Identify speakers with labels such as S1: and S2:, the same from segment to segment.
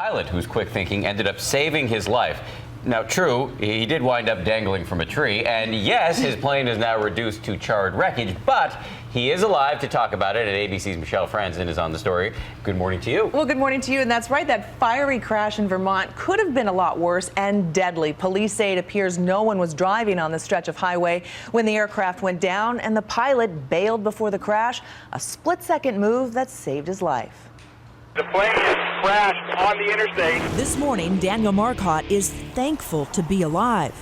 S1: pilot whose quick thinking ended up saving his life. Now, true, he did wind up dangling from a tree, and yes, his plane is now reduced to charred wreckage, but he is alive to talk about it, and ABC's Michelle Franzen is on the story. Good morning to you.
S2: Well, good morning to you, and that's right, that fiery crash in Vermont could have been a lot worse and deadly. Police say it appears no one was driving on the stretch of highway when the aircraft went down, and the pilot bailed before the crash, a split-second move that saved his life.
S3: The plane has crashed on the interstate.
S4: This morning, Daniel Marcotte is thankful to be alive.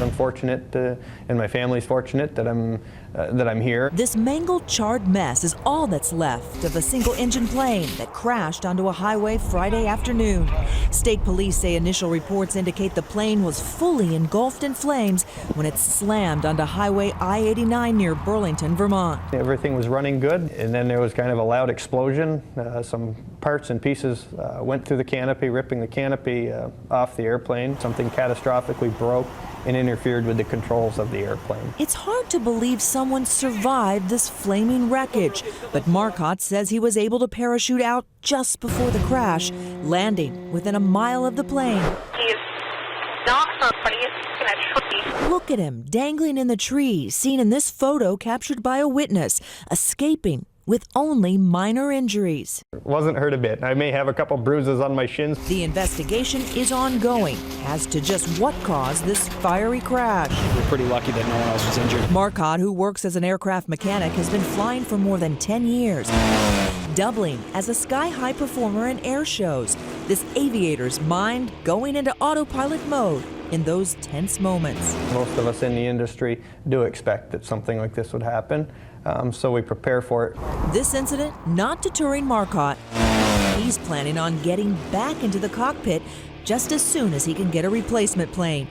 S5: I'm fortunate, and my family's fortunate that I'm here.
S4: This mangled, charred mess is all that's left of a single-engine plane that crashed onto a highway Friday afternoon. State police say initial reports indicate the plane was fully engulfed in flames when it slammed onto Highway I-89 near Burlington, Vermont.
S5: Everything was running good, and then there was kind of a loud explosion. Some parts and pieces went through the canopy, ripping the canopy off the airplane. Something catastrophically broke and interfered with the controls of the airplane.
S4: It's hard to believe someone survived this flaming wreckage, but Marcotte says he was able to parachute out just before the crash, landing within a mile of the plane.
S6: He's not hurt, but he's in a tree.
S4: Look at him, dangling in the tree, seen in this photo captured by a witness, escaping with only minor injuries.
S5: Wasn't hurt a bit. I may have a couple bruises on my shins.
S4: The investigation is ongoing as to just what caused this fiery crash.
S7: We're pretty lucky that no one else was injured.
S4: Marcotte, who works as an aircraft mechanic, has been flying for more than 10 years, doubling as a sky-high performer in air shows. This aviator's mind going into autopilot mode in those tense moments.
S5: Most of us in the industry do expect that something like this would happen, so we prepare for it.
S4: This incident not deterring Marcotte. He's planning on getting back into the cockpit just as soon as he can get a replacement plane.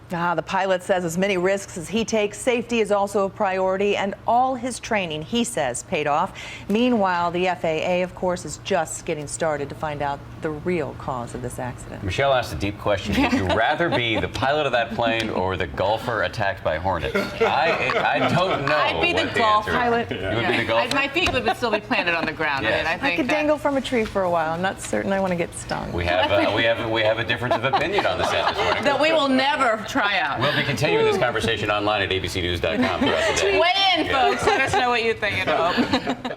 S2: The pilot says as many risks as he takes, safety is also a priority, and all his training, he says, paid off. Meanwhile, the FAA, of course, is just getting started to find out the real cause of this accident.
S1: Michelle asked a deep question. Would you rather be the pilot of that plane or the golfer attacked by hornets? I don't know.
S8: I'd be the
S1: what
S8: golf
S1: answer is.
S8: pilot.
S1: You would be the golfer?
S8: My feet would still be planted on the ground.
S1: Yes.
S8: I think
S2: I could dangle from a tree for a while. I'm not certain I want to get stung.
S1: We have a difference of opinion on the set this morning.
S8: that we will never try out.
S1: We'll be continuing this conversation online at abcnews.com throughout the day.
S8: Weigh in, folks. Let us know what you think at home.